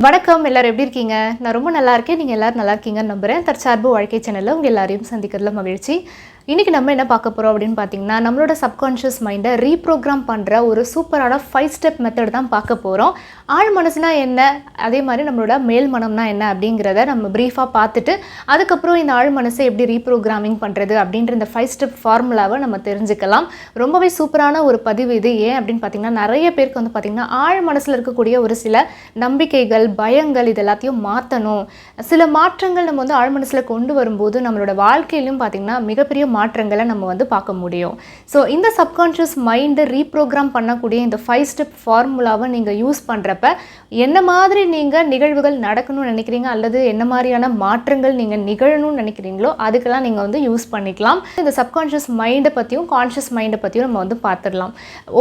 வணக்கம், எல்லாரும் எப்படி இருக்கீங்க? நான் ரொம்ப நல்லா இருக்கேன். நீங்கள் எல்லாரும் நல்லா இருக்கீங்கன்னு நம்புகிறேன். தற்சார்பு வாழ்க்கை சேனலில் உங்கள் எல்லாரையும் சந்திக்கிறதுல மகிழ்ச்சி. இன்றைக்கி நம்ம என்ன பார்க்க போகிறோம் அப்படின்னு பார்த்தீங்கன்னா, நம்மளோட சப்கான்ஷியஸ் மைண்டை ரீப்ரோக்ராம் பண்ணுற ஒரு சூப்பரான 5 ஸ்டெப் மெத்தட் தான் பார்க்க போகிறோம். ஆழ் மனசுனா என்ன, அதே மாதிரி நம்மளோட மேல் மனம்னா என்ன அப்படிங்கிறத நம்ம ப்ரீஃபாக பார்த்துட்டு, அதுக்கப்புறம் இந்த ஆழ் மனசை எப்படி ரீப்ரோக்ராமிங் பண்ணுறது அப்படின்ற இந்த 5 ஸ்டெப் ஃபார்முலாவை நம்ம தெரிஞ்சுக்கலாம். ரொம்பவே சூப்பரான ஒரு பதிவு இது. ஏன் அப்படின்னு பார்த்தீங்கன்னா, நிறைய பேருக்கு வந்து பார்த்திங்கன்னா ஆழ் மனசில் இருக்கக்கூடிய ஒரு சில நம்பிக்கைகள், பயங்கள் இது எல்லாத்தையும் மாற்றணும். சில மாற்றங்கள் நம்ம வந்து ஆழ் மனசில் கொண்டு வரும்போது நம்மளோட வாழ்க்கையிலும் பார்த்திங்கன்னா மிகப்பெரிய மாற்றங்களை நம்ம வந்து பார்க்க முடியும். ஸோ இந்த சப்கான்ஷியஸ் மைண்டை ரீப்ரோக்ராம் பண்ணக்கூடிய இந்த 5 ஸ்டெப் ஃபார்முலாவை நீங்கள் யூஸ் பண்ணுறப்ப என்ன மாதிரி நீங்கள் நிகழ்வுகள் நடக்கணும்னு நினைக்கிறீங்க அல்லது என்ன மாதிரியான மாற்றங்கள் நீங்கள் நிகழணும்னு நினைக்கிறீங்களோ அதுக்கெல்லாம் நீங்கள் வந்து யூஸ் பண்ணிக்கலாம். இந்த சப்கான்ஷியஸ் மைண்டை பற்றியும் கான்ஷியஸ் மைண்டை பற்றியும் நம்ம வந்து பார்த்துடலாம்.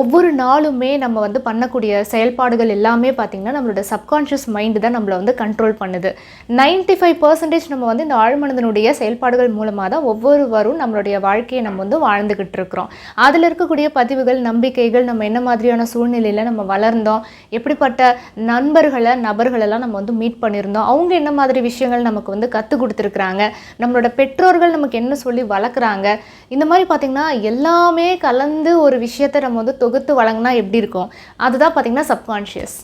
ஒவ்வொரு நாளுமே நம்ம வந்து பண்ணக்கூடிய செயல்பாடுகள் எல்லாமே பார்த்திங்கன்னா நம்மளோட சப்கான்ஷியஸ் மைண்டு தான் நம்மளை வந்து கண்ட்ரோல் பண்ணுது. 95% நம்ம வந்து இந்த ஆழ்மனதனுடைய செயல்பாடுகள் மூலமாக தான் ஒவ்வொருவரும் நம்மளுடைய வாழ்க்கையை நம்ம வந்து வாழ்ந்துக்கிட்டு இருக்கிறோம். அதில் இருக்கக்கூடிய பதிவுகள், நம்பிக்கைகள், நம்ம என்ன மாதிரியான சூழ்நிலையில் நம்ம வளர்ந்தோம், எப்படிப்பட்ட நபர்களெல்லாம் நம்ம வந்து மீட் பண்ணியிருந்தோம், அவங்க என்ன மாதிரி விஷயங்கள் நமக்கு வந்து கற்றுக் கொடுத்துருக்குறாங்க, நம்மளோட பெற்றோர்கள் நமக்கு என்ன சொல்லி வளர்க்குறாங்க, இந்த மாதிரி பார்த்திங்கன்னா எல்லாமே கலந்து ஒரு விஷயத்தை நம்ம வந்து தொகுத்து வழங்கினா எப்படி இருக்கும், அதுதான் பார்த்திங்கன்னா சப்கான்ஷியஸ்.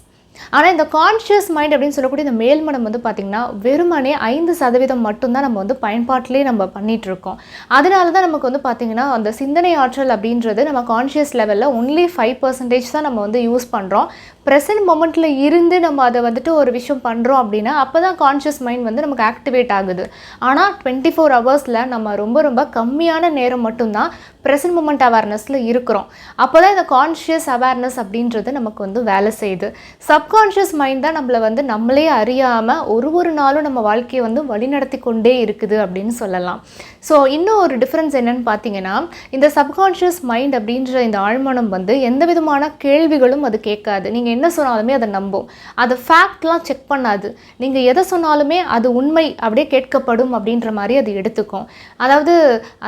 ஆனால் இந்த கான்ஷியஸ் மைண்ட் அப்படின்னு சொல்லக்கூடிய இந்த மேல்மனம் வந்து பார்த்திங்கன்னா வெறுமனே 5% மட்டும்தான் நம்ம வந்து பயன்பாட்டிலே நம்ம பண்ணிகிட்ருக்கோம். அதனால தான் நமக்கு வந்து பார்த்திங்கன்னா அந்த சிந்தனை ஆற்றல் அப்படின்றது நம்ம கான்ஷியஸ் லெவலில் ஒன்லி 5% தான் நம்ம வந்து யூஸ் பண்ணுறோம். ப்ரெசன்ட் மொமெண்ட்டில் இருந்து நம்ம அதை வந்துட்டு ஒரு விஷயம் பண்ணுறோம் அப்படின்னா அப்போ தான் கான்ஷியஸ் மைண்ட் வந்து நமக்கு ஆக்டிவேட் ஆகுது. ஆனால் 24 ஹவர்ஸில் நம்ம ரொம்ப கம்மியான நேரம் மட்டும்தான் ப்ரெசன்ட் மொமெண்ட் அவேர்னஸில் இருக்கிறோம். அப்போ தான் இந்த கான்ஷியஸ் அவேர்னஸ் அப்படின்றது நமக்கு வந்து வேலை செய்யுது. சப்கான்ஷியஸ் மைண்ட் தான் நம்மளை வந்து நம்மளே அறியாமல் ஒரு நாளும் நம்ம வாழ்க்கையை வந்து வழிநடத்தி கொண்டே இருக்குது அப்படின்னு சொல்லலாம். ஸோ இன்னும் ஒரு டிஃப்ரென்ஸ் என்னன்னு பார்த்தீங்கன்னா, இந்த சப்கான்ஷியஸ் மைண்ட் அப்படின்ற இந்த ஆழ்மனம் வந்து எந்த விதமான கேள்விகளும் அது கேட்காது. நீங்கள் என்ன சொன்னாலுமே அதை நம்பும். அது ஃபேக்ட்லாம் செக் பண்ணாது. நீங்கள் எதை சொன்னாலுமே அது உண்மை அப்படியே கேட்கப்படும் அப்படின்ற மாதிரி அது எடுத்துக்கும். அதாவது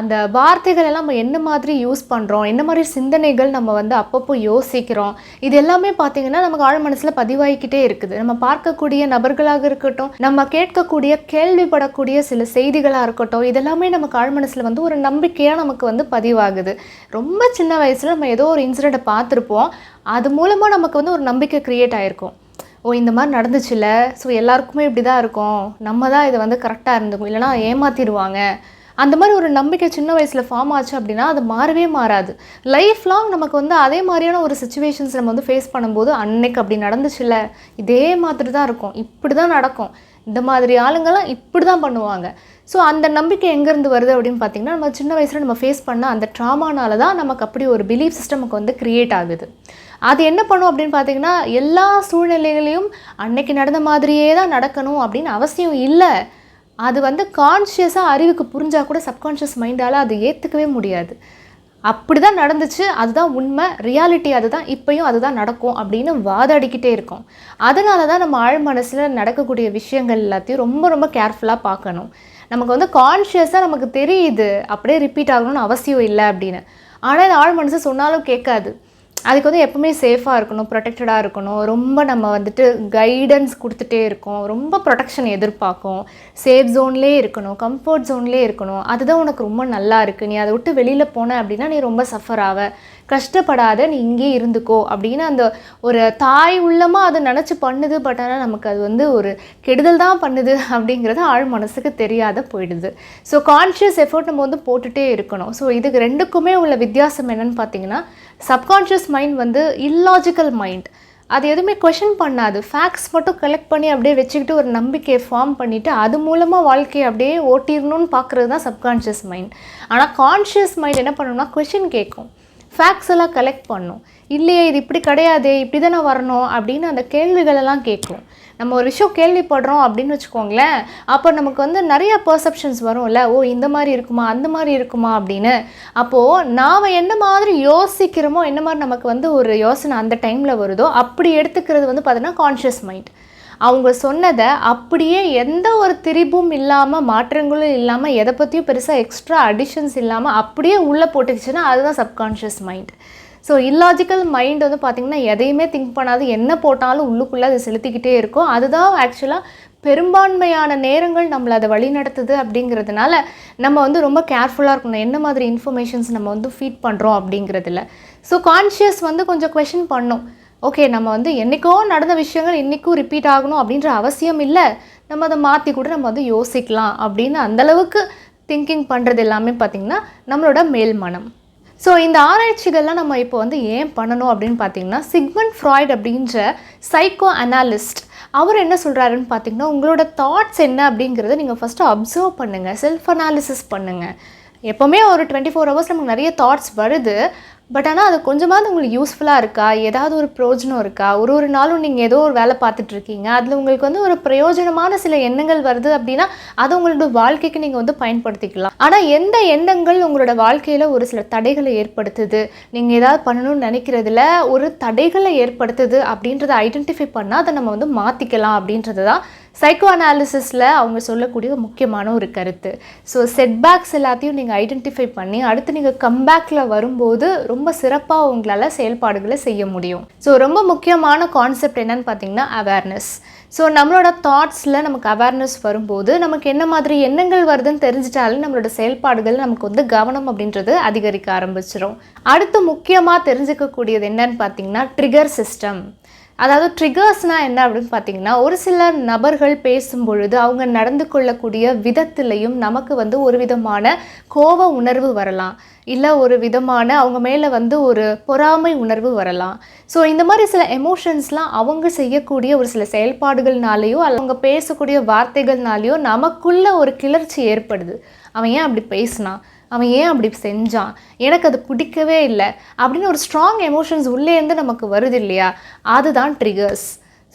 அந்த வார்த்தைகள் எல்லாம் நம்ம என்ன மாதிரி யூஸ் பண்ணுறோம், என்ன மாதிரி சிந்தனைகள் நம்ம வந்து அப்பப்போ யோசிக்கிறோம், இது எல்லாமே பார்த்திங்கன்னா நமக்கு ஆழ் மனசில் பதிவாகிக்கிட்டே இருக்குது. நம்ம பார்க்கக்கூடிய நபர்களாக இருக்கட்டும், நம்ம கேட்கக்கூடிய கேள்விப்படக்கூடிய சில செய்திகளாக இருக்கட்டும், இதெல்லாமே நமக்கு ஆழ் மனசில் வந்து ஒரு நம்பிக்கையாக நமக்கு வந்து பதிவாகுது. ரொம்ப சின்ன வயசில் நம்ம ஏதோ ஒரு இன்சிடெண்ட்டை பார்த்துருப்போம், அது மூலமாக நமக்கு வந்து ஒரு நம்பிக்கை க்ரியேட் ஆகிருக்கும். ஓ, இந்த மாதிரி நடந்துச்சுல்ல, ஸோ எல்லாருக்குமே இப்படி தான் இருக்கும், நம்ம தான் இதை வந்து கரெக்டாக இருந்துக்கும், இல்லைனா ஏமாற்றிடுவாங்க, அந்த மாதிரி ஒரு நம்பிக்கை சின்ன வயசில் ஃபார்ம் ஆச்சு அப்படின்னா அது மாறவே மாறாது. லைஃப் லாங் நமக்கு வந்து அதே மாதிரியான ஒரு சிச்சுவேஷன்ஸ் நம்ம வந்து ஃபேஸ் பண்ணும்போது அன்னைக்கு அப்படி நடந்துச்சுல்ல, இதே மாதிரி தான் இருக்கும், இப்படி தான் நடக்கும், இந்த மாதிரி ஆளுங்கள்லாம் இப்படி தான் பண்ணுவாங்க. ஸோ அந்த நம்பிக்கை எங்கேருந்து வருது அப்படின்னு பார்த்திங்கன்னா, நம்ம சின்ன வயசில் நம்ம ஃபேஸ் பண்ண அந்த ட்ராமானால தான் நமக்கு அப்படி ஒரு பிலீஃப் சிஸ்டம் நமக்கு வந்து க்ரியேட் ஆகுது. அது என்ன பண்ணும் அப்படின்னு பார்த்திங்கன்னா, எல்லா சூழ்நிலைகளையும் அன்னைக்கு நடந்த மாதிரியே தான் நடக்கணும் அப்படின்னு அவசியம் இல்லை. அது வந்து கான்ஷியஸாக அறிவுக்கு புரிஞ்சால் கூட சப்கான்ஷியஸ் மைண்டால் அது ஏற்றுக்கவே முடியாது. அப்படி தான் நடந்துச்சு, அதுதான் உண்மை, ரியாலிட்டி அதுதான், இப்போயும் அதுதான் நடக்கும் அப்படின்னு வாதாடிக்கிட்டே இருக்கும். அதனால தான் நம்ம ஆழ் மனசில் நடக்கக்கூடிய விஷயங்கள் எல்லாத்தையும் ரொம்ப கேர்ஃபுல்லாக பார்க்கணும். நமக்கு வந்து கான்ஷியஸாக நமக்கு தெரியுது அப்படியே ரிப்பீட் ஆகணும்னு அவசியம் இல்லை அப்படின்னு. ஆனால் இந்த ஆழ் மனசு சொன்னாலும் கேட்காது. அதுக்கு வந்து எப்பவுமே சேஃபாக இருக்கணும், ப்ரொடெக்டடாக இருக்கணும், ரொம்ப நம்ம வந்துட்டு கைடன்ஸ் கொடுத்துட்டே இருக்கோம், ரொம்ப ப்ரொடெக்ஷன் எதிர்பார்க்கும், சேஃப் ஜோன்லேயே இருக்கணும், கம்ஃபர்ட் ஜோன்லேயே இருக்கணும், அதுதான் உனக்கு ரொம்ப நல்லா இருக்குது, நீ அதை விட்டு வெளியில் போன அப்படின்னா நீ ரொம்ப சஃபர் ஆவ, கஷ்டப்படாத, நீ இங்கே இருந்துக்கோ அப்படின்னு அந்த ஒரு தாய் உள்ளமாக அதை நினச்சி பண்ணுது. பட் ஆனால் நமக்கு அது வந்து ஒரு கெடுதல் தான் பண்ணுது அப்படிங்கிறது ஆழ் மனசுக்கு தெரியாத போயிடுது. ஸோ கான்ஷியஸ் எஃபர்ட் நம்ம வந்து போட்டுகிட்டே இருக்கணும். ஸோ இதுக்கு ரெண்டுக்குமே உள்ள வித்தியாசம் என்னென்னு பார்த்தீங்கன்னா, சப்கான்ஷியஸ் மைண்ட் வந்து இல்லாஜிக்கல் மைண்ட், அது எதுவுமே கொஷின் பண்ணாது, ஃபேக்ட்ஸ் மட்டும் கலெக்ட் பண்ணி அப்படியே வச்சுக்கிட்டு ஒரு நம்பிக்கையை ஃபார்ம் பண்ணிவிட்டு அது மூலமாக வாழ்க்கையை அப்படியே ஓட்டிடணும்னு பார்க்குறது தான் சப்கான்ஷியஸ் மைண்ட். ஆனால் கான்ஷியஸ் மைண்ட் என்ன பண்ணணும்னா கொஷின் கேட்கும், ஃபேக்ட்ஸ் எல்லாம் கலெக்ட் பண்ணும், இல்லையே இது இப்படி கிடையாது, இப்படி தானே வரணும் அப்படின்னு அந்த கேள்விகளெல்லாம் கேட்கும். நம்ம ஒரு விஷயம் கேள்விப்படுறோம் அப்படின்னு வச்சுக்கோங்களேன், அப்போ நமக்கு வந்து நிறைய பர்செப்ஷன்ஸ் வரும்ல, ஓ இந்த மாதிரி இருக்குமா, அந்த மாதிரி இருக்குமா அப்படின்னு. அப்போது நாம் என்ன மாதிரி யோசிக்கிறோமோ, என்ன மாதிரி நமக்கு வந்து ஒரு யோசனை அந்த டைமில் வருதோ அப்படி எடுத்துக்கிறது வந்து பார்த்தீங்கன்னா கான்ஷியஸ் மைண்ட். அவங்க சொன்னதை அப்படியே எந்த ஒரு திரிபும் இல்லாமல், மாற்றங்களும் இல்லாமல், எதை பற்றியும் பெருசாக எக்ஸ்ட்ரா அடிஷன்ஸ் இல்லாமல் அப்படியே உள்ளே போட்டுக்கிச்சுன்னா அதுதான் subconscious mind. So illogical mind வந்து பார்த்திங்கன்னா எதையுமே திங்க் பண்ணாது, என்ன போட்டாலும் உள்ளுக்குள்ளே அது செலுத்திக்கிட்டே இருக்கும். அதுதான் ஆக்சுவலாக பெரும்பான்மையான நேரங்கள் நம்மளை அதை வழி நடத்துது. அப்படிங்கிறதுனால நம்ம வந்து ரொம்ப கேர்ஃபுல்லாக இருக்கணும், என்ன மாதிரி இன்ஃபர்மேஷன்ஸ் நம்ம வந்து ஃபீட் பண்ணுறோம் அப்படிங்கிறதுல. ஸோ கான்ஷியஸ் வந்து கொஞ்சம் கொஷின் பண்ணும். ஓகே, நம்ம வந்து என்றைக்கோ நடந்த விஷயங்கள் இன்றைக்கும் ரிப்பீட் ஆகணும் அப்படின்ற அவசியம் இல்லை, நம்ம அதை மாற்றி கூட நம்ம வந்து யோசிக்கலாம் அப்படின்னு அந்தளவுக்கு திங்கிங் பண்ணுறது எல்லாமே பார்த்திங்கன்னா நம்மளோட மேல் மனம். ஸோ இந்த ஆராய்ச்சிகள்லாம் நம்ம இப்போ வந்து ஏன் பண்ணணும் அப்படின்னு பார்த்திங்கன்னா, சிக்மண்ட் ஃப்ராய்ட் அப்படின்ற சைக்கோ அனாலிஸ்ட் அவர் என்ன சொல்கிறாருன்னு பார்த்திங்கன்னா, உங்களோட தாட்ஸ் என்ன அப்படிங்கிறத நீங்கள் ஃபஸ்ட்டு அப்சர்வ் பண்ணுங்கள், செல்ஃப் அனாலிசிஸ் பண்ணுங்கள். எப்போவுமே ஒரு 24 ஹவர்ஸ் நமக்கு நிறைய தாட்ஸ் வருது, பட் ஆனால் அது கொஞ்சமாவது உங்களுக்கு யூஸ்ஃபுல்லாக இருக்கா, ஏதாவது ஒரு பிரயோஜனம் இருக்கா? ஒரு நாளும் நீங்கள் ஏதோ ஒரு வேலை பார்த்துட்ருக்கீங்க, அதில் உங்களுக்கு வந்து ஒரு பிரயோஜனமான சில எண்ணங்கள் வருது அப்படின்னா அதை உங்களோட வாழ்க்கைக்கு நீங்கள் வந்து பயன்படுத்திக்கலாம். ஆனால் எந்த எண்ணங்கள் உங்களோட வாழ்க்கையில் ஒரு சில தடைகளை ஏற்படுத்துது, நீங்கள் ஏதாவது பண்ணணும்னு நினைக்கிறதுல ஒரு தடைகளை ஏற்படுத்துது அப்படின்றத ஐடென்டிஃபை பண்ணால் அதை நம்ம வந்து மாற்றிக்கலாம் அப்படின்றது தான் சைக்கோ அனாலிசிஸில் அவங்க சொல்லக்கூடிய முக்கியமான ஒரு கருத்து. ஸோ செட்பேக்ஸ் எல்லாத்தையும் நீங்கள் ஐடென்டிஃபை பண்ணி அடுத்து நீங்கள் கம்பேக்கில் வரும்போது ரொம்ப சிறப்பாக உங்களால் செயல்பாடுகளை செய்ய முடியும். ஸோ ரொம்ப முக்கியமான கான்செப்ட் என்னன்னு பார்த்தீங்கன்னா அவேர்னஸ். ஸோ நம்மளோட தாட்ஸில் நமக்கு அவேர்னஸ் வரும்போது நமக்கு என்ன மாதிரி எண்ணங்கள் வருதுன்னு தெரிஞ்சிட்டாலும் நம்மளோட செயல்பாடுகள் நமக்கு வந்து கவனம் அப்படின்றது அதிகரிக்க ஆரம்பிச்சிடும். அடுத்து முக்கியமாக தெரிஞ்சுக்கக்கூடியது என்னன்னு பார்த்தீங்கன்னா ட்ரிகர் சிஸ்டம். அதாவது ட்ரிகர்ஸ்னால் என்ன அப்படின்னு பார்த்தீங்கன்னா, ஒரு சில நபர்கள் பேசும்பொழுது அவங்க நடந்து கொள்ளக்கூடிய விதத்துலேயும் நமக்கு வந்து ஒரு விதமான கோப உணர்வு வரலாம், இல்லை ஒரு விதமான அவங்க மேலே வந்து ஒரு பொறாமை உணர்வு வரலாம். ஸோ இந்த மாதிரி சில எமோஷன்ஸ்லாம் அவங்க செய்யக்கூடிய ஒரு சில செயல்பாடுகள்னாலேயோ அல்ல அவங்க பேசக்கூடிய வார்த்தைகள்னாலேயோ நமக்குள்ள ஒரு கிளர்ச்சி ஏற்படுது. அவன் ஏன் அப்படி பேசினான், அவன் ஏன் அப்படி செஞ்சான், எனக்கு அது பிடிக்கவே இல்லை அப்படின்னு ஒரு ஸ்ட்ராங் எமோஷன்ஸ் உள்ளேருந்து நமக்கு வருது இல்லையா, அதுதான் ட்ரிகர்ஸ்.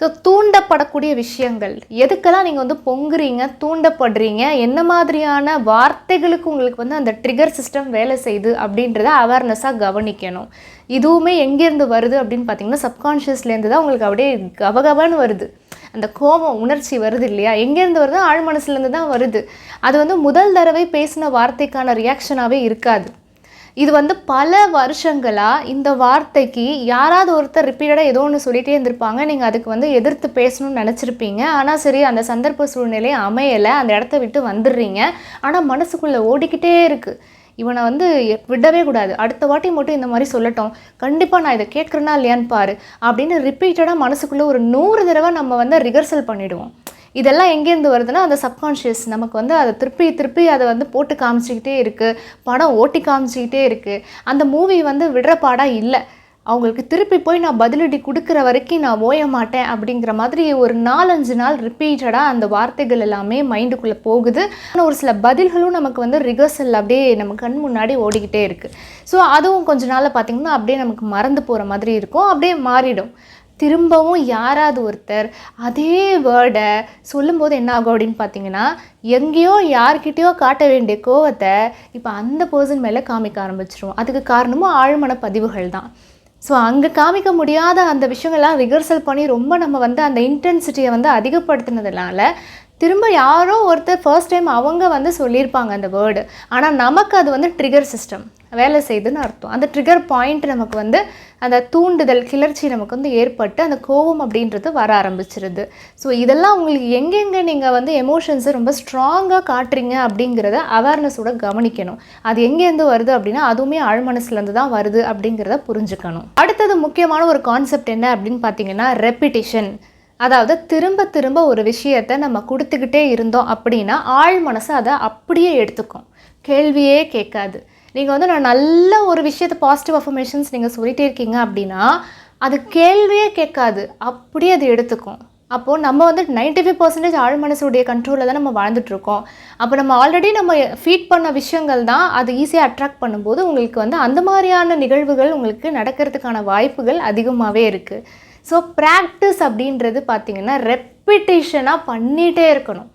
ஸோ தூண்டப்படக்கூடிய விஷயங்கள் எதுக்கெல்லாம் நீங்கள் வந்து பொங்குறீங்க, தூண்டப்படுறீங்க, என்ன மாதிரியான வார்த்தைகளுக்கு உங்களுக்கு வந்து அந்த ட்ரிகர் சிஸ்டம் வேலை செய்யுது அப்படின்றத அவேர்னஸாக கவனிக்கணும். இதுவுமே எங்கேருந்து வருது அப்படின்னு பார்த்தீங்கன்னா சப்கான்ஷியஸ்லேருந்து தான் உங்களுக்கு அப்படியே கபகபன்னு வருது. அந்த கோபம் உணர்ச்சி வருது இல்லையா, எங்கேருந்து வருது, ஆழ் மனசுலேருந்து தான் வருது. அது வந்து முதல் தடவை பேசின வார்த்தைக்கான ரியாக்ஷனாகவே இருக்காது. இது வந்து பல வருஷங்களாக இந்த வார்த்தைக்கு யாராவது ஒருத்தர் ரிப்பீட்டடாக ஏதோ ஒன்று சொல்லிகிட்டே இருந்திருப்பாங்க, நீங்கள் அதுக்கு வந்து எதிர்த்து பேசணும்னு நினச்சிருப்பீங்க. ஆனால் சரி, அந்த சந்தர்ப்ப சூழ்நிலை அமையலை, அந்த இடத்த விட்டு வந்துடுறீங்க. ஆனால் மனசுக்குள்ளே ஓடிக்கிட்டே இருக்குது, இவனை வந்து விடவே கூடாது, அடுத்த வாட்டி மட்டும் இந்த மாதிரி சொல்லட்டும், கண்டிப்பாக நான் இதை கேட்குறேன்னா இல்லையான்னு பாரு அப்படின்னு ரிப்பீட்டடாக மனசுக்குள்ளே ஒரு 100 தடவை நம்ம வந்து ரிகர்சல் பண்ணிவிடுவோம். இதெல்லாம் எங்கேருந்து வருதுன்னா அந்த சப்கான்ஷியஸ் நமக்கு வந்து அதை திருப்பி அதை வந்து போட்டு காமிச்சிக்கிட்டே இருக்குது, படம் ஓட்டி காமிச்சிக்கிட்டே இருக்குது. அந்த மூவி வந்து விடுற பாடாக இல்லை, அவங்களுக்கு திருப்பி போய் நான் பதிலடி கொடுக்குற வரைக்கும் நான் ஓய மாட்டேன் அப்படிங்கிற மாதிரி ஒரு 4-5 நாள் ரிப்பீட்டடாக அந்த வார்த்தைகள் எல்லாமே மைண்டுக்குள்ளே போகுது. ஆனால் ஒரு சில பதில்களும் நமக்கு வந்து ரிகர்சல் அப்படியே நம்ம கண் முன்னாடி ஓடிக்கிட்டே இருக்குது. ஸோ அதுவும் கொஞ்ச நாளில் பார்த்திங்கன்னா அப்படியே நமக்கு மறந்து போகிற மாதிரி இருக்கும், அப்படியே மாறிடும். திரும்பவும் யாராவது ஒருத்தர் அதே வேர்டை சொல்லும்போது என்ன ஆகும் அப்படின்னு பார்த்தீங்கன்னா, எங்கேயோ யார்கிட்டையோ காட்ட வேண்டிய கோவத்தை இப்போ அந்த பர்சன் மேலே காமிக்க ஆரம்பிச்சிடும். அதுக்கு காரணமும் ஆழ்மன பதிவுகள் தான். ஸோ அங்கே காமிக்க முடியாத அந்த விஷயங்கள்லாம் ரிகர்சல் பண்ணி ரொம்ப நம்ம வந்து அந்த இன்டென்சிட்டியை வந்து அதிகப்படுத்தினதுனால திரும்ப யாரோ ஒருத்தர் ஃபர்ஸ்ட் டைம் அவங்க வந்து சொல்லியிருப்பாங்க அந்த வேர்டு, ஆனால் நமக்கு அது வந்து ட்ரிகர் சிஸ்டம் வேலை செய்யுதுன்னு அர்த்தம். அந்த ட்ரிகர் பாயிண்ட் நமக்கு வந்து அந்த தூண்டுதல் கிளர்ச்சி நமக்கு வந்து ஏற்பட்டு அந்த கோபம் அப்படின்றது வர ஆரம்பிச்சிருது. ஸோ இதெல்லாம் உங்களுக்கு எங்கெங்கே நீங்கள் வந்து எமோஷன்ஸை ரொம்ப ஸ்ட்ராங்காக காட்டுறீங்க அப்படிங்கிறத அவேர்னஸோட கவனிக்கணும். அது எங்கேருந்து வருது அப்படின்னா அதுவுமே ஆழ்மனசுலேருந்து தான் வருது அப்படிங்கிறத புரிஞ்சுக்கணும். அடுத்தது முக்கியமான ஒரு கான்செப்ட் என்ன அப்படின்னு பார்த்தீங்கன்னா ரெப்பிட்டிஷன். அதாவது திரும்ப திரும்ப ஒரு விஷயத்தை நம்ம கொடுத்துக்கிட்டே இருந்தோம் அப்படின்னா ஆழ் மனசு அதை அப்படியே எடுத்துக்கும், கேள்வியே கேட்காது. நீங்கள் வந்து நான் நல்ல ஒரு விஷயத்தை பாசிட்டிவ் அஃபர்மேஷன்ஸ் நீங்கள் சொல்லிகிட்டே இருக்கீங்க அப்படின்னா அது கேள்வியே கேட்காது, அப்படியே அது எடுத்துக்கும். அப்போது நம்ம வந்து 95% ஆழ் மனசுடைய கண்ட்ரோலில் தான் நம்ம வாழ்ந்துட்டுருக்கோம். அப்போ நம்ம ஆல்ரெடி நம்ம ஃபீட் பண்ண விஷயங்கள் தான் அது ஈஸியாக அட்ராக்ட் பண்ணும்போது உங்களுக்கு வந்து அந்த மாதிரியான நிகழ்வுகள் உங்களுக்கு நடக்கிறதுக்கான வாய்ப்புகள் அதிகமாகவே இருக்குது. ஸோ ப்ராக்டிஸ் அப்படின்றது பார்த்திங்கன்னா ரெப்பிட்டேஷனாக பண்ணிகிட்டே இருக்கணும்.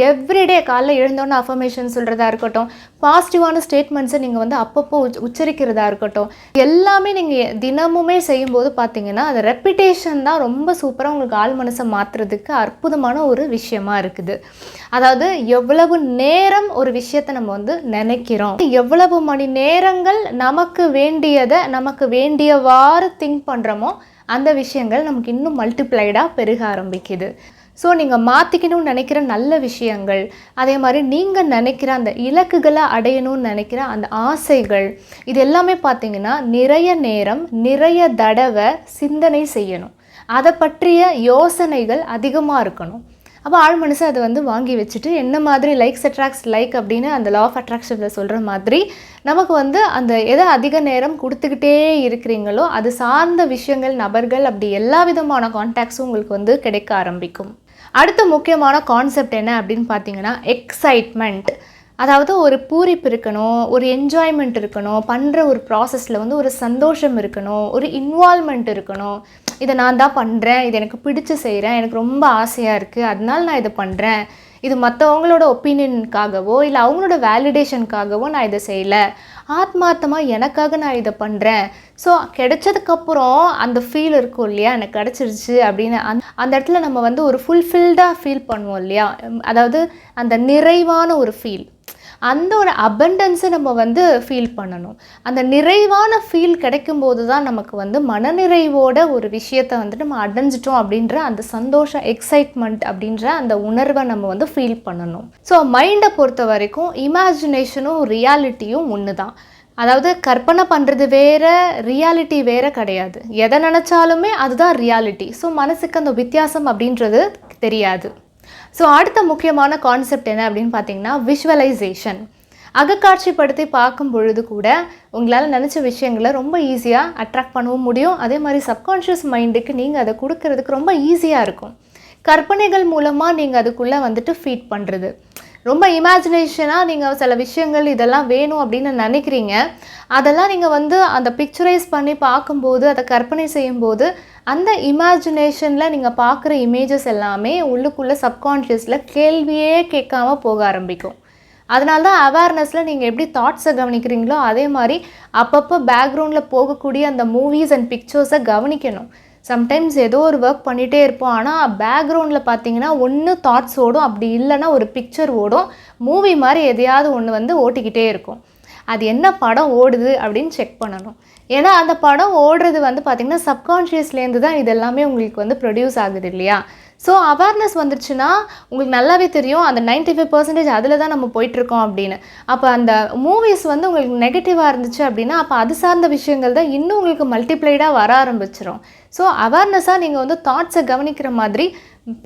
எவ்ரிடே காலைல எழுந்தோன்னே அஃபர்மேஷன் சொல்கிறதா இருக்கட்டும், பாசிட்டிவான ஸ்டேட்மெண்ட்ஸை நீங்கள் வந்து அப்பப்போ உச்சரிக்கிறதா இருக்கட்டும், எல்லாமே நீங்கள் தினமுமே செய்யும்போது பார்த்தீங்கன்னா அது ரெப்பிட்டேஷன் தான் ரொம்ப சூப்பராக உங்களுக்கு ஆள் மனசை மாற்றுறதுக்கு அற்புதமான ஒரு விஷயமா இருக்குது. அதாவது எவ்வளவு நேரம் ஒரு விஷயத்தை நம்ம வந்து நினைக்கிறோம், எவ்வளவு மணி நேரங்கள் நமக்கு வேண்டியதை நமக்கு வேண்டியவாறு திங்க் பண்ணுறோமோ அந்த விஷயங்கள் நமக்கு இன்னும் மல்டிப்ளைடாக பெருக ஆரம்பிக்குது. ஸோ நீங்கள் மாற்றிக்கணும்னு நினைக்கிற நல்ல விஷயங்கள், அதே மாதிரி நீங்கள் நினைக்கிற அந்த இலக்குகளை அடையணும்னு நினைக்கிற அந்த ஆசைகள், இது எல்லாமே பார்த்திங்கன்னா நிறைய நேரம் நிறைய தடவை சிந்தனை செய்யணும். அதை பற்றிய யோசனைகள் அதிகமாக இருக்கணும். அப்போ ஆள் மனசு அதை வந்து வாங்கி வச்சுட்டு என்ன மாதிரி லைக்ஸ் அட்ராக்ட்ஸ் லைக் அப்படின்னு அந்த லா ஆஃப் அட்ராக்ஷனில் சொல்கிற மாதிரி நமக்கு வந்து அந்த எதை அதிக நேரம் கொடுத்துக்கிட்டே இருக்கிறீங்களோ அது சார்ந்த விஷயங்கள், நபர்கள், அப்படி எல்லா விதமான கான்டாக்ட்ஸும் உங்களுக்கு வந்து கிடைக்க ஆரம்பிக்கும். அடுத்த முக்கியமான கான்செப்ட் என்ன அப்படின்னு பார்த்தீங்கன்னா எக்ஸைட்மெண்ட். அதாவது ஒரு பூரிப்பு இருக்கணும், ஒரு என்ஜாய்மெண்ட் இருக்கணும், பண்ணுற ஒரு ப்ராசஸில் வந்து ஒரு சந்தோஷம் இருக்கணும், ஒரு இன்வால்மெண்ட் இருக்கணும். இதை நான் தான் பண்ணுறேன், இது எனக்கு பிடிச்சி செய்கிறேன், எனக்கு ரொம்ப ஆசையாக இருக்குது, அதனால நான் இதை பண்ணுறேன், இது மற்றவங்களோட ஒப்பீனியனுக்காகவோ இல்லை அவங்களோட வேலிடேஷனுக்காகவோ நான் இதை செய்யலை, ஆத்மார்த்தமாக எனக்காக நான் இதை பண்ணுறேன். ஸோ கிடைச்சதுக்கப்புறம் அந்த ஃபீல் இருக்கும் இல்லையா, எனக்கு கிடச்சிருச்சு அப்படின்னு அந்த இடத்துல நம்ம வந்து ஒரு ஃபுல்ஃபில்டாக ஃபீல் பண்ணுவோம் இல்லையா, அதாவது அந்த நிறைவான ஒரு ஃபீல், அந்த ஒரு அபண்டன்ஸை நம்ம வந்து ஃபீல் பண்ணணும். அந்த நிறைவான ஃபீல் கிடைக்கும்போது தான் நமக்கு வந்து மனநிறைவோட ஒரு விஷயத்தை வந்து நம்ம அடைஞ்சிட்டோம் அப்படின்ற அந்த சந்தோஷம், எக்ஸைட்மெண்ட் அப்படின்ற அந்த உணர்வை நம்ம வந்து ஃபீல் பண்ணணும். ஸோ மைண்டை பொறுத்த வரைக்கும் இமேஜினேஷனும் ரியாலிட்டியும் ஒன்று தான். அதாவது கற்பனை பண்ணுறது வேறு, ரியாலிட்டி வேறு கிடையாது. எதை நினச்சாலுமே அதுதான் ரியாலிட்டி. ஸோ மனசுக்கு அந்த வித்தியாசம் அப்படின்றது தெரியாது. ஸோ அடுத்த முக்கியமான கான்செப்ட் என்ன அப்படின்னு பார்த்தீங்கன்னா விஷுவலைசேஷன். அகக்காட்சிப்படுத்தி பார்க்கும் பொழுது கூட உங்களால் நினச்ச விஷயங்களை ரொம்ப ஈஸியாக அட்ராக்ட் பண்ணவும் முடியும். அதே மாதிரி சப்கான்ஷியஸ் மைண்டுக்கு நீங்கள் அதை கொடுக்கறதுக்கு ரொம்ப ஈஸியாக இருக்கும். கற்பனைகள் மூலமாக நீங்கள் அதுக்குள்ளே வந்துட்டு ஃபீட் பண்ணுறது, ரொம்ப இமேஜினேஷனாக நீங்கள் சில விஷயங்கள் இதெல்லாம் வேணும் அப்படின்னு நினைக்கிறீங்க, அதெல்லாம் நீங்கள் வந்து அந்த பிக்சரைஸ் பண்ணி பார்க்கும்போது, அதை கற்பனை செய்யும்போது அந்த இமேஜினேஷனில் நீங்கள் பார்க்குற இமேஜஸ் எல்லாமே உள்ளுக்குள்ளே சப்கான்ஷியஸில் கேள்வியே கேட்காம போக ஆரம்பிக்கும். அதனால தான் அவேர்னஸில் நீங்கள் எப்படி தாட்ஸை கவனிக்கிறீங்களோ அதே மாதிரி அப்பப்போ பேக்ரவுண்டில் போகக்கூடிய அந்த மூவிஸ் அண்ட் பிக்சர்ஸை கவனிக்கணும். சம்டைம்ஸ் ஏதோ ஒரு ஒர்க் பண்ணிகிட்டே இருப்போம், ஆனால் பேக்ரவுண்டில் பார்த்தீங்கன்னா ஒன்று தாட்ஸ் ஓடும், அப்படி இல்லைன்னா ஒரு பிக்சர் ஓடும், மூவி மாதிரி எதையாவது ஒன்று வந்து ஓட்டிக்கிட்டே இருக்கும். அது என்ன படம் ஓடுது அப்படின்னு செக் பண்ணணும். ஏன்னா அந்த படம் ஓடுறது வந்து பார்த்திங்கன்னா சப்கான்ஷியஸ்லேருந்து தான் இது எல்லாமே உங்களுக்கு வந்து ப்ரொடியூஸ் ஆகுது இல்லையா. ஸோ அவேர்னஸ் வந்துருச்சுன்னா உங்களுக்கு நல்லாவே தெரியும் அந்த 95% அதில் தான் நம்ம போயிட்டுருக்கோம் அப்படின்னு. அப்போ அந்த மூவிஸ் வந்து உங்களுக்கு நெகட்டிவாக இருந்துச்சு அப்படின்னா அப்போ அது சார்ந்த விஷயங்கள் தான் இன்னும் உங்களுக்கு மல்டிப்ளைடாக வர ஆரம்பிச்சிடும். ஸோ அவேர்னஸாக நீங்கள் வந்து தாட்ஸை கவனிக்கிற மாதிரி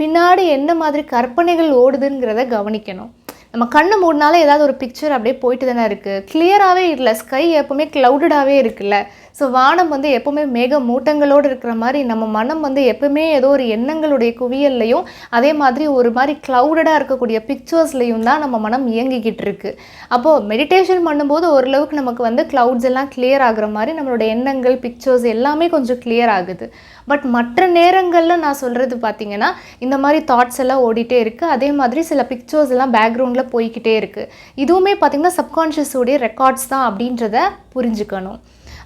பின்னாடி என்ன மாதிரி கற்பனைகள் ஓடுதுங்கிறத கவனிக்கணும். நம்ம கண்ணு மூடினாலே ஏதாவது ஒரு பிக்சர் அப்படியே போயிட்டு தானே இருக்குது, கிளியராகவே இல்லை, ஸ்கை எப்போவுமே க்ளவுடடாகவே இருக்குல்ல. ஸோ வானம் வந்து எப்போவுமே மேக மூட்டங்களோடு இருக்கிற மாதிரி நம்ம மனம் வந்து எப்பவுமே ஏதோ ஒரு எண்ணங்களுடைய குவியல்லையும் அதே மாதிரி ஒரு மாதிரி க்ளவுடடாக இருக்கக்கூடிய பிக்சர்ஸ்லையும் தான் நம்ம மனம் இயங்கிக்கிட்டு இருக்குது. அப்போது மெடிடேஷன் பண்ணும்போது ஓரளவுக்கு நமக்கு வந்து க்ளவுட்ஸ் எல்லாம் கிளியர் ஆகுற மாதிரி நம்மளோட எண்ணங்கள், பிக்சர்ஸ் எல்லாமே கொஞ்சம் கிளியர் ஆகுது. பட் மற்ற நேரங்களில் நான் சொல்கிறது பார்த்திங்கன்னா இந்த மாதிரி தாட்ஸ் எல்லாம் ஓடிட்டே இருக்குது, அதே மாதிரி சில பிக்சர்ஸ் எல்லாம் பேக்ரவுண்டில் போய்கிட்டே இருக்குது. இதுவுமே பார்த்திங்கன்னா சப்கான்ஷியஸோடைய ரெக்கார்ட்ஸ் தான் அப்படின்றத புரிஞ்சுக்கணும்.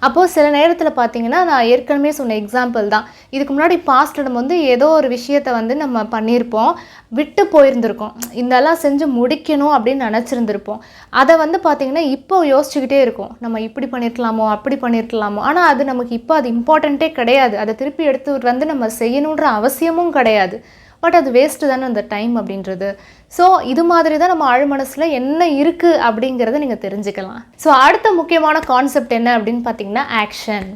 அப்போது சில நேரத்தில் பார்த்திங்கன்னா நான் ஏற்கனவே சொன்ன எக்ஸாம்பிள் தான், இதுக்கு முன்னாடி பாஸ்ட்டில் நம்ம வந்து ஏதோ ஒரு விஷயத்தை வந்து நம்ம பண்ணியிருப்போம், விட்டு போயிருந்திருக்கோம், இதெல்லாம் செஞ்சு முடிக்கணும் அப்படின்னு நினச்சிருந்துருப்போம். அதை வந்து பார்த்திங்கன்னா இப்போ யோசிச்சுக்கிட்டே இருக்கும், நம்ம இப்படி பண்ணியிருக்கலாமோ அப்படி பண்ணியிருக்கலாமோ, ஆனால் அது நமக்கு இப்போ அது இம்பார்ட்டண்ட்டே கிடையாது, அதை திருப்பி எடுத்து வந்து நம்ம செய்யணுன்ற அவசியமும் கிடையாது. பட் அது வேஸ்ட்டு தானே அந்த டைம் அப்படின்றது. ஸோ இது மாதிரி தான் நம்ம ஆழ் மனசில் என்ன இருக்குது அப்படிங்கிறத நீங்கள் தெரிஞ்சுக்கலாம். ஸோ அடுத்த முக்கியமான கான்செப்ட் என்ன அப்படின்னு பார்த்தீங்கன்னா ஆக்ஷன்.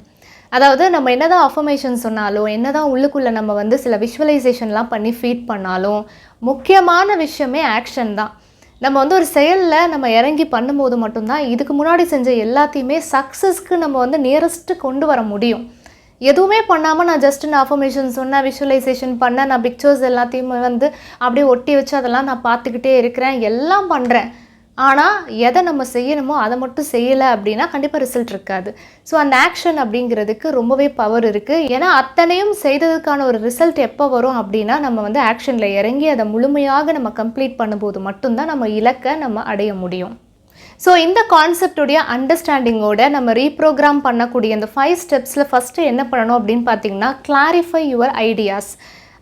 அதாவது நம்ம என்ன தான் அஃபர்மேஷன் சொன்னாலும், என்ன தான் உள்ளுக்குள்ளே நம்ம வந்து சில விஷுவலைசேஷன்லாம் பண்ணி ஃபீட் பண்ணாலும் முக்கியமான விஷயமே ஆக்ஷன் தான். நம்ம வந்து ஒரு செயலில் நம்ம இறங்கி பண்ணும்போது மட்டும்தான் இதுக்கு முன்னாடி செஞ்ச எல்லாத்தையுமே சக்ஸஸ்க்கு நம்ம வந்து நியரஸ்ட்டு கொண்டு வர முடியும். எதுவுமே பண்ணாமல் நான் நான் அஃபர்மேஷன் சொன்னேன், விஷுவலைசேஷன் பண்ணேன், நான் பிக்சர்ஸ் எல்லாத்தையுமே வந்து அப்படியே ஒட்டி வச்சு அதெல்லாம் நான் பார்த்துக்கிட்டே இருக்கிறேன், எல்லாம் பண்ணுறேன், ஆனால் எதை நம்ம செய்யணுமோ அதை மட்டும் செய்யலை அப்படின்னா கண்டிப்பாக ரிசல்ட் இருக்காது. ஸோ அந்த ஆக்ஷன் அப்படிங்கிறதுக்கு ரொம்பவே பவர் இருக்குது. ஏன்னா அத்தனையும் செய்ததுக்கான ஒரு ரிசல்ட் எப்போ வரும் அப்படின்னா நம்ம வந்து ஆக்ஷனில் இறங்கி அதை முழுமையாக நம்ம கம்ப்ளீட் பண்ணும்போது மட்டும்தான் நம்ம இலக்கை நம்ம அடைய முடியும். ஸோ இந்த கான்செப்டுடைய அண்டர்ஸ்டாண்டிங்கோட நம்ம ரீப்ரோக்ராம் பண்ணக்கூடிய இந்த 5 ஸ்டெப்ஸில் ஃபஸ்ட்டு என்ன பண்ணணும் அப்படின்னு பார்த்தீங்கன்னா, கிளாரிஃபை யுவர் ஐடியாஸ்.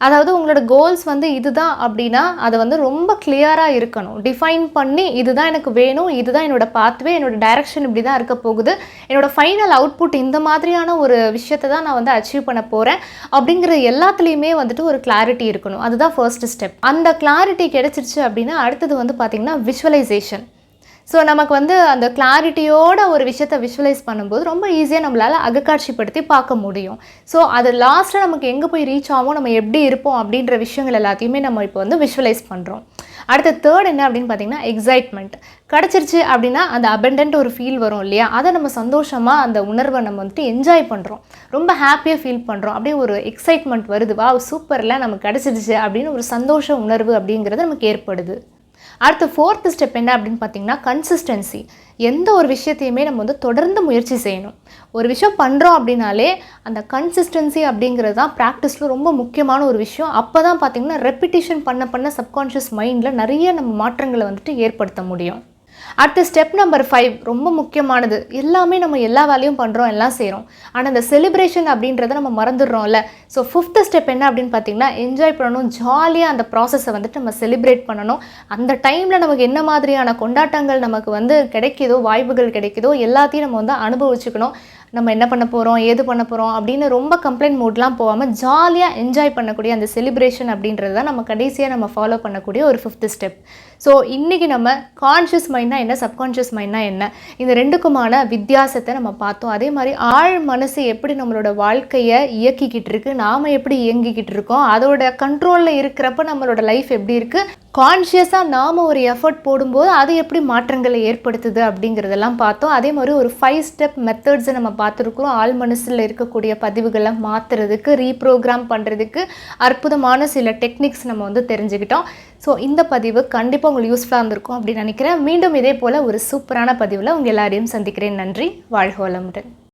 அதாவது உங்களோட கோல்ஸ் வந்து இதுதான் அப்படின்னா அதை வந்து ரொம்ப கிளியராக இருக்கணும். டிஃபைன் பண்ணி இதுதான் எனக்கு வேணும், இதுதான் என்னோடய பாத்வே, என்னோடய டைரக்ஷன் இப்படி தான் இருக்க போகுது, என்னோடய ஃபைனல் அவுட்புட் இந்த மாதிரியான ஒரு விஷயத்தை தான் நான் வந்து அச்சீவ் பண்ண போகிறேன் அப்படிங்கிற எல்லாத்துலேயுமே வந்துட்டு ஒரு கிளாரிட்டி இருக்கணும். அதுதான் ஃபர்ஸ்ட் ஸ்டெப். அந்த கிளாரிட்டி கிடைச்சிருச்சு அப்படின்னா அடுத்தது வந்து பார்த்திங்கன்னா விஷுவலைசேஷன். ஸோ நமக்கு வந்து அந்த கிளாரிட்டியோட ஒரு விஷயத்தை விஷுவலைஸ் பண்ணும்போது ரொம்ப ஈஸியாக நம்மளால் அகக்காட்சிப்படுத்தி பார்க்க முடியும். ஸோ அது லாஸ்ட்டில் நமக்கு எங்கே போய் ரீச் ஆகும், நம்ம எப்படி இருப்போம் அப்படின்ற விஷயங்கள் எல்லாத்தையுமே நம்ம இப்போ வந்து விஷுவலைஸ் பண்ணுறோம். அடுத்த தேர்ட் என்ன அப்படின்னு பார்த்தீங்கன்னா எக்ஸைட்மெண்ட். கிடச்சிருச்சு அப்படின்னா அந்த அபண்டன்ட் ஒரு ஃபீல் வரும் இல்லையா, அதை நம்ம சந்தோஷமாக அந்த உணர்வை நம்ம வந்துட்டு என்ஜாய் பண்ணுறோம், ரொம்ப ஹாப்பியாக ஃபீல் பண்ணுறோம். அப்படியே ஒரு எக்ஸைட்மெண்ட் வருது, வா சூப்பரில் நமக்கு கிடச்சிருச்சு அப்படின்னு ஒரு சந்தோஷ உணர்வு அப்படிங்கிறது நமக்கு ஏற்படுது. அடுத்து 4th ஸ்டெப் என்ன அப்படின்னு பார்த்தீங்கன்னா கன்சிஸ்டன்சி. எந்த ஒரு விஷயத்தையுமே நம்ம வந்து தொடர்ந்து முயற்சி செய்யணும். ஒரு விஷயம் பண்ணுறோம் அப்படின்னாலே அந்த கன்சிஸ்டன்சி அப்படிங்கிறது தான் ப்ராக்டிஸில் ரொம்ப முக்கியமான ஒரு விஷயம். அப்போ தான் பார்த்திங்கன்னா ரெப்பிட்டேஷன் பண்ண பண்ண சப்கான்ஷியஸ் மைண்டில் நிறைய நம்ம மாற்றங்களை வந்துட்டு ஏற்படுத்த முடியும். அடுத்த ஸ்டெப் நம்பர் 5 ரொம்ப முக்கியமானது. எல்லாமே நம்ம எல்லா வேலையும் பண்ணுறோம், எல்லாம் செய்கிறோம், ஆனால் இந்த செலிப்ரேஷன் அப்படின்றத நம்ம மறந்துடுறோம்ல. ஸோ 5th ஸ்டெப் என்ன அப்படின்னு பார்த்தீங்கன்னா என்ஜாய் பண்ணணும், ஜாலியாக அந்த ப்ராசஸை வந்துட்டு நம்ம செலிப்ரேட் பண்ணணும். அந்த டைமில் நமக்கு என்ன மாதிரியான கொண்டாட்டங்கள் நமக்கு வந்து கிடைக்குதோ, வாய்ப்புகள் கிடைக்குதோ எல்லாத்தையும் நம்ம வந்து அனுபவிச்சுக்கணும். நம்ம என்ன பண்ண போகிறோம், ஏது பண்ண போகிறோம் அப்படின்னு ரொம்ப கம்ப்ளைண்ட் மூட்லாம் போகாமல் ஜாலியாக என்ஜாய் பண்ணக்கூடிய அந்த செலிப்ரேஷன் அப்படின்றது தான் நம்ம கடைசியாக நம்ம ஃபாலோ பண்ணக்கூடிய ஒரு 5th ஸ்டெப். ஸோ இன்றைக்கி நம்ம கான்ஷியஸ் மைண்ட்னா என்ன, சப்கான்ஷியஸ் மைண்ட்னா என்ன, இந்த ரெண்டுக்குமான வித்தியாசத்தை நம்ம பார்த்தோம். அதே மாதிரி ஆழ் மனசு எப்படி நம்மளோட வாழ்க்கையை இயக்கிக்கிட்டு இருக்கு, நாம் எப்படி இயங்கிக்கிட்டு இருக்கோம், அதோட கண்ட்ரோலில் இருக்கிறப்ப நம்மளோட லைஃப் எப்படி இருக்குது, கான்ஷியஸாக நாம் ஒரு எஃபர்ட் போடும்போது அது எப்படி மாற்றங்களை ஏற்படுத்துது அப்படிங்கிறதெல்லாம் பார்த்தோம். அதே மாதிரி ஒரு 5 ஸ்டெப் மெத்தட்ஸை நம்ம பார்த்துருக்குறோம். ஆள் மனசில் இருக்கக்கூடிய பதிவுகளை மாற்றுறதுக்கு, ரீப்ரோக்ராம் பண்ணுறதுக்கு அற்புதமான சில டெக்னிக்ஸ் நம்ம வந்து தெரிஞ்சுக்கிட்டோம். ஸோ இந்த பதிவு கண்டிப்பாக உங்களுக்கு யூஸ்ஃபுல்லாக இருந்திருக்கும் அப்படின்னு நினைக்கிறேன். மீண்டும் இதே போல் ஒரு சூப்பரான பதிவில் உங்கள் எல்லாரையும் சந்திக்கிறேன். நன்றி. வாழ்க வளமுடன்.